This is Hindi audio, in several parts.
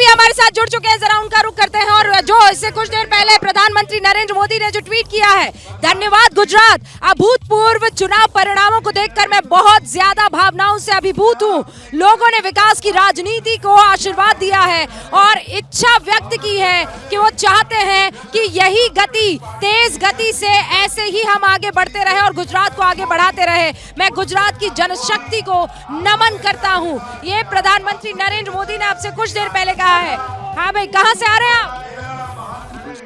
हमारे साथ जुड़ चुके हैं, जरा उनका रुख करते हैं। और जो इससे कुछ देर पहले प्रधानमंत्री नरेंद्र मोदी ने जो ट्वीट किया है, धन्यवाद गुजरात, अभूतपूर्व चुनाव परिणामों को देखकर मैं बहुत ज्यादा भावनाओं से अभिभूत हूँ। लोगों ने विकास की राजनीति को आशीर्वाद दिया है और इच्छा व्यक्त की है कि वो चाहते हैं कि यही गति, तेज गति से ऐसे ही हम आगे बढ़ते रहे और गुजरात को आगे बढ़ाते रहे। मैं गुजरात की जनशक्ति को नमन करता हूँ। ये प्रधानमंत्री नरेंद्र मोदी ने आपसे कुछ देर पहले कहा है। हाँ भाई, कहाँ से आ रहे हैं आप?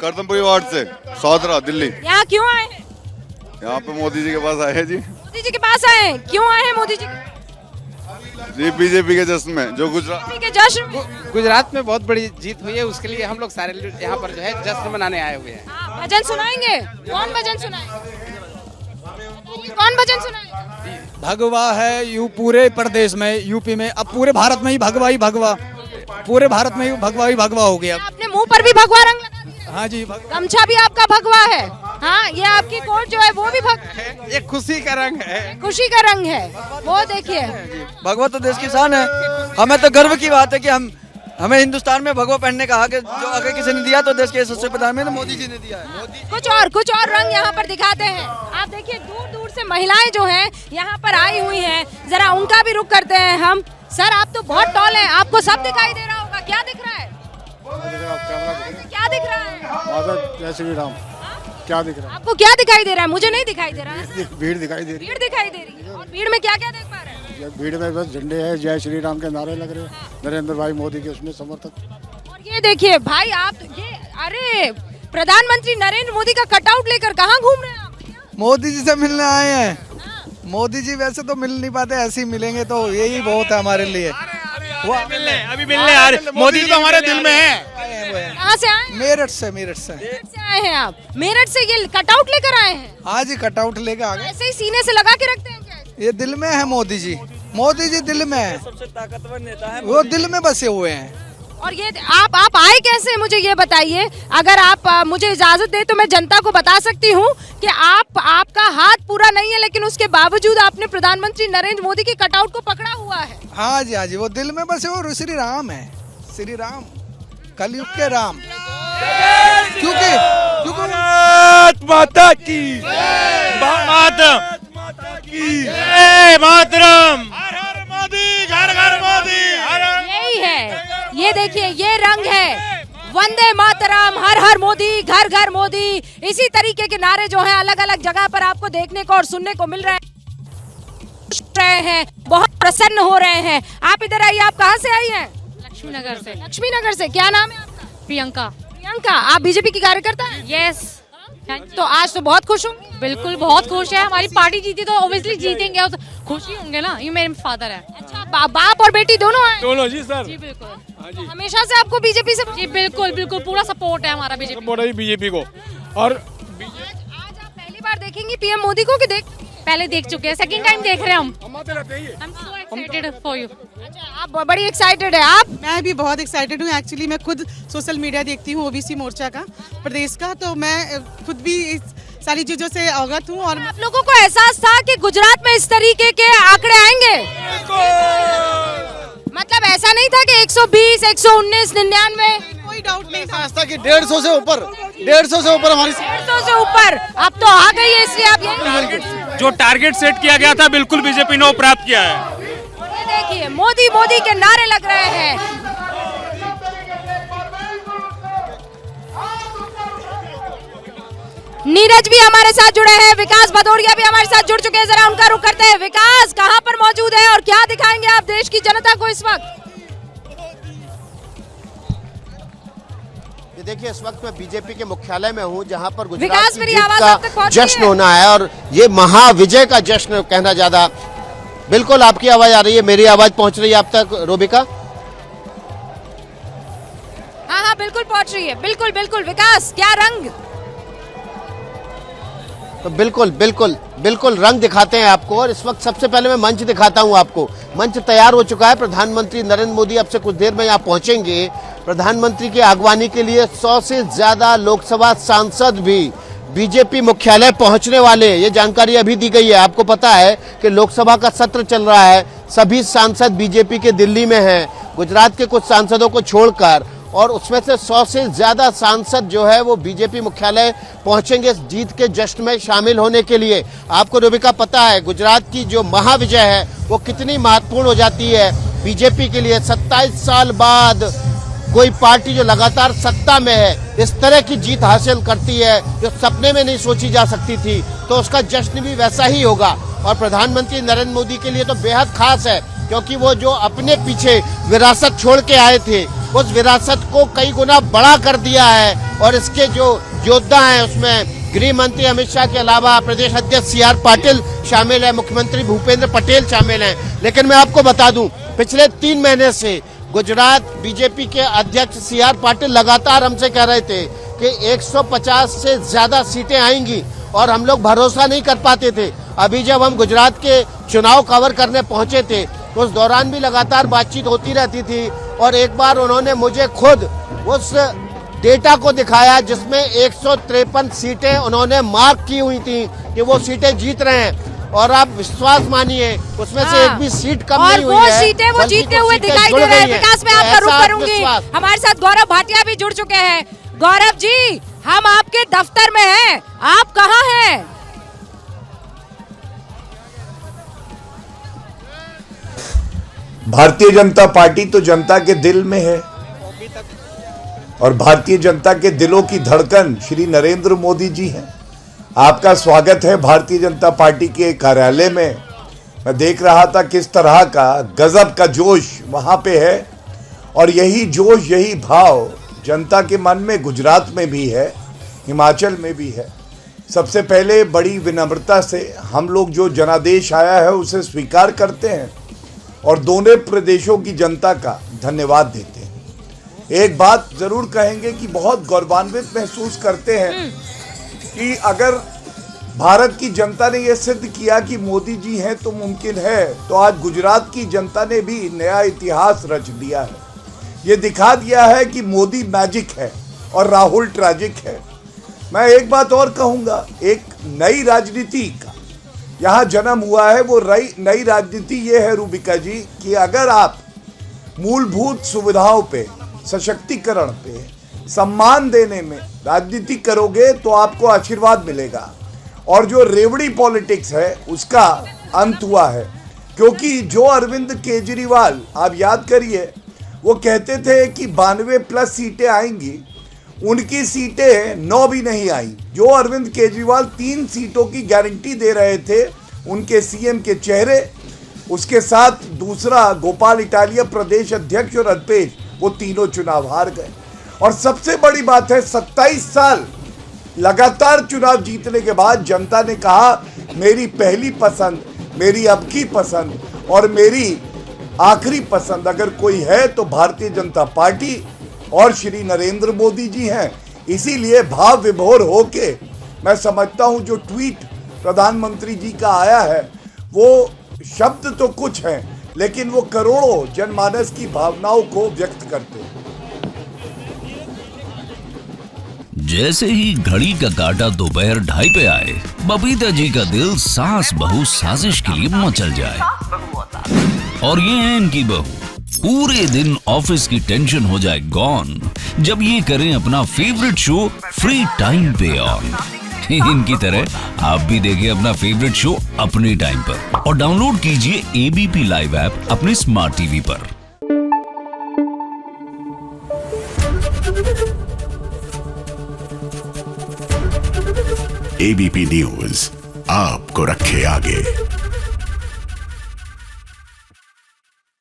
करदमपुरी वार्ड से, सौदरा, दिल्ली। यहाँ क्यों आए हैं? यहाँ पे मोदी जी के पास आए हैं जी। मोदी जी के पास आए हैं, क्यों आए हैं मोदी जी? जी बीजेपी के जश्न में, जो गुजरात के जश्न में। गुजरात में बहुत बड़ी जीत हुई है, उसके लिए हम लोग सारे यहाँ पर जो है जश्न मनाने आए हुए हैं। भजन सुनाएंगे? कौन भजन सुनाएंगे? कौन भजन सुनाएंगे? भगवा है यू पूरे प्रदेश में, यूपी में, अब पूरे भारत में ही भगवा ही भगवा, पूरे भारत में ही भगवा ही भगवा हो गया। आपने मुंह पर भी भगवा रंग लगा दिया। हाँ जी, गमछा भी आपका भगवा है। हाँ, ये आपकी कोट जो है वो भी ये खुशी का रंग है, खुशी का रंग है। वो देखिए, भगवा तो देश की शान है। हमें तो गर्व की बात है कि हमें हिंदुस्तान में भगवा पहनने का हक है। जो अगर किसी ने दिया तो देश के यशस्वी प्रधानमंत्री मोदी जी ने दिया है। कुछ और रंग यहाँ पर दिखाते हैं। आप देखिए, दूर दूर से महिलाएं जो हैं यहाँ पर आई हुई हैं, जरा उनका भी रुख करते हैं हम। सर, आप तो बहुत टॉल हैं, आपको सब दिखाई दे रहा होगा। क्या दिख रहा है? क्या दिख रहा है? जय श्री राम। क्या दिख रहा है? आपको क्या दिखाई दे रहा है? मुझे नहीं दिखाई दे रहा है। भीड़ दिखाई दे रही है। भीड़ दिखाई दे रही है। और भीड़ में क्या क्या देख पा रहे हैं? भीड़ में बस झंडे हैं, जय श्री राम के नारे लग रहे हैं, नरेंद्र भाई मोदी के उसमें समर्थक। और ये देखिए भाई, आप ये, अरे प्रधानमंत्री नरेंद्र मोदी का कटआउट लेकर कहाँ घूम रहे हैं आप? मोदी जी से मिलने आए हैं। मोदी जी वैसे तो मिल नहीं पाते, ऐसे ही मिलेंगे तो यही बहुत है हमारे लिए। अभी मिलने आ रहे। मोदी जी तो हमारे दिल में है। कहाँ से आए? मेरठ से आए हैं आप? मेरठ से ये कटआउट लेकर आए हैं? हाँ जी, कटआउट लेकर आ गए। ऐसे ही सीने से लगा के रखते हैं क्या? ये दिल में है मोदी जी दिल में है, सबसे ताकतवर नेता है, वो दिल में बसे हुए हैं। और ये आप आए कैसे, मुझे ये बताइए। अगर आप मुझे इजाजत दे तो मैं जनता को बता सकती हूँ कि आपका हाथ पूरा नहीं है, लेकिन उसके बावजूद आपने प्रधानमंत्री नरेंद्र मोदी के कटआउट को पकड़ा हुआ है। हाँ जी, वो दिल में बसे वो श्री राम है, श्री राम, कलयुग के राम। क्योंकि माता की मातरम, घर घर मोदी, यही है। ये देखिए, ये रंग है, वंदे मातरम, हर हर मोदी, घर घर मोदी। इसी तरीके के नारे जो हैं अलग अलग जगह पर आपको देखने को और सुनने को मिल रहे हैं। बहुत प्रसन्न हो रहे हैं। आप इधर आइए। आप कहाँ से आई हैं? लक्ष्मीनगर से। लक्ष्मीनगर से। क्या नाम है आपका? प्रियंका। प्रियंका, आप बीजेपी की कार्यकर्ता हैं? यस। तो आज तो बहुत खुश हूँ। बिल्कुल बहुत खुश है। हमारी पार्टी जीती तो ऑब्वियसली जीतेंगे, और खुश ही होंगे ना। ये मेरे फादर है। अच्छा, बाप और बेटी दोनों हैं? दोनों जी सर। जी बिल्कुल। हमेशा से आपको बीजेपी से? जी बिल्कुल पूरा सपोर्ट है हमारा बीजेपी को। और आज आप पहली बार देखेंगी पीएम मोदी को कि पहले देख चुके हैं, सेकंड टाइम देख रहे हैं हम। I'm so excited for you। अच्छा, आप बड़ी एक्साइटेड है। आप? मैं भी बहुत एक्साइटेड हूँ। एक्चुअली मैं खुद सोशल मीडिया देखती हूँ ओबीसी मोर्चा का प्रदेश का, तो मैं खुद भी इस सारी चीजों से अवगत हूँ। और आप लोगों को एहसास था कि गुजरात में इस तरीके के आंकड़े आएंगे? मतलब ऐसा नहीं था कि 120, 119, 99? कोई डाउट नहीं था। कि 150 से ऊपर, 150 से ऊपर हमारी 150 से ऊपर अब तो आ गई है, इसलिए आप ये जो टारगेट सेट किया गया था, बिल्कुल बीजेपी ने प्राप्त किया है। ये देखिए, मोदी मोदी के नारे लग रहे हैं। नीरज भी हमारे साथ जुड़े हैं, विकास भदौरिया भी हमारे साथ जुड़ चुके हैं। जरा उनका रुख करते हैं। विकास, कहां पर मौजूद है और क्या दिखाएंगे आप देश की जनता को इस वक्त? ये देखिए, इस वक्त मैं बीजेपी के मुख्यालय में हूं, जहां पर विकास, गुजरात की मेरी जीत आवाज का आप तक पहुंच जश्न रही है? होना है और ये महाविजय का जश्न कहना ज्यादा। बिल्कुल, आपकी आवाज आ रही है, मेरी आवाज पहुंच रही है आप तक, रोबिका? हाँ, बिल्कुल पहुंच रही है। बिल्कुल। विकास, क्या रंग? तो बिल्कुल रंग दिखाते हैं आपको। और इस वक्त सबसे पहले मैं मंच दिखाता हूं आपको। मंच तैयार हो चुका है। प्रधानमंत्री नरेंद्र मोदी अब से कुछ देर में यहाँ पहुंचेंगे। प्रधानमंत्री की अगवानी के लिए 100 से ज्यादा लोकसभा सांसद भी बीजेपी मुख्यालय पहुंचने वाले। ये जानकारी अभी दी गई है। आपको पता है कि लोकसभा का सत्र चल रहा है, सभी सांसद बीजेपी के दिल्ली में हैं गुजरात के कुछ सांसदों को छोड़कर, और उसमें से 100 से ज्यादा सांसद जो है वो बीजेपी मुख्यालय पहुंचेंगे इस जीत के जश्न में शामिल होने के लिए। आपको रूबिका पता है गुजरात की जो महाविजय है वो कितनी महत्वपूर्ण हो जाती है बीजेपी के लिए। 27 साल बाद कोई पार्टी जो लगातार सत्ता में है इस तरह की जीत हासिल करती है जो सपने में नहीं सोची जा सकती थी, तो उसका जश्न भी वैसा ही होगा। और प्रधानमंत्री नरेंद्र मोदी के लिए तो बेहद खास है, क्योंकि वो जो अपने पीछे विरासत छोड़ के आए थे उस विरासत को कई गुना बड़ा कर दिया है। और इसके जो योद्धा हैं उसमें गृह मंत्री अमित शाह के अलावा प्रदेश अध्यक्ष CR पाटिल शामिल है, मुख्यमंत्री भूपेंद्र पटेल शामिल हैं। लेकिन मैं आपको बता दूं, पिछले 3 महीने से गुजरात बीजेपी के अध्यक्ष CR पाटिल लगातार हमसे कह रहे थे कि 150 से ज्यादा सीटें आएंगी, और हम लोग भरोसा नहीं कर पाते थे। अभी जब हम गुजरात के चुनाव कवर करने पहुंचे थे तो उस दौरान भी लगातार बातचीत होती रहती थी, और एक बार उन्होंने मुझे खुद उस डेटा को दिखाया जिसमें 153 सीटें उन्होंने मार्क की हुई थी कि वो सीटें जीत रहे हैं। और आप विश्वास मानिए उसमें से एक भी सीट कम नहीं हुई है, और वो सीटें वो जीतते हुए दिखाई दे रहे हैं। विकास में आपका रुख करूंगी। हमारे साथ गौरव भाटिया भी जुड़ चुके हैं। गौरव जी, हम आपके दफ्तर में हैं, आप कहाँ हैं? भारतीय जनता पार्टी तो जनता के दिल में है, और भारतीय जनता के दिलों की धड़कन श्री नरेंद्र मोदी जी हैं। आपका स्वागत है भारतीय जनता पार्टी के कार्यालय में। मैं देख रहा था किस तरह का गजब का जोश वहां पे है, और यही जोश यही भाव जनता के मन में गुजरात में भी है, हिमाचल में भी है। सबसे पहले बड़ी विनम्रता से हम लोग जो जनादेश आया है उसे स्वीकार करते हैं और दोनों प्रदेशों की जनता का धन्यवाद देते हैं। एक बात जरूर कहेंगे कि बहुत गौरवान्वित महसूस करते हैं कि अगर भारत की जनता ने यह सिद्ध किया कि मोदी जी हैं तो मुमकिन है, तो आज गुजरात की जनता ने भी नया इतिहास रच दिया है। ये दिखा दिया है कि मोदी मैजिक है और राहुल ट्रैजिक है। मैं एक बात और कहूंगा, एक नई राजनीति का यहाँ जन्म हुआ है। वो नई राजनीति ये है रूबिका जी कि अगर आप मूलभूत सुविधाओं पे, सशक्तिकरण पे, सम्मान देने में राजनीति करोगे तो आपको आशीर्वाद मिलेगा। और जो रेवड़ी पॉलिटिक्स है उसका अंत हुआ है, क्योंकि जो अरविंद केजरीवाल, आप याद करिए, वो कहते थे कि 92+ सीटें आएंगी, उनकी सीटें 9 भी नहीं आई। जो अरविंद केजरीवाल 3 सीटों की गारंटी दे रहे थे उनके सीएम के चेहरे, उसके साथ दूसरा गोपाल इटालिया प्रदेश अध्यक्ष और अल्पेश, वो तीनों चुनाव हार गए। और सबसे बड़ी बात है 27 साल लगातार चुनाव जीतने के बाद जनता ने कहा मेरी पहली पसंद, मेरी अब की पसंद और मेरी आखिरी पसंद अगर कोई है तो भारतीय जनता पार्टी और श्री नरेंद्र मोदी जी हैं। इसीलिए भाव विभोर होके मैं समझता हूं जो ट्वीट प्रधानमंत्री जी का आया है वो शब्द तो कुछ हैं लेकिन वो करोड़ों जनमानस की भावनाओं को व्यक्त करते हैं। जैसे ही घड़ी का काटा दोपहर 2:30 पे आए, बबीता जी का दिल सास बहू साजिश के लिए मचल जाए। और ये है इनकी बहू, पूरे दिन ऑफिस की टेंशन हो जाए गॉन जब ये करें अपना फेवरेट शो फ्री टाइम पे ऑन। इनकी तरह आप भी देखें अपना फेवरेट शो अपने टाइम पर और डाउनलोड कीजिए ABP लाइव ऐप अपने स्मार्ट टीवी पर। ABP न्यूज आपको रखे आगे।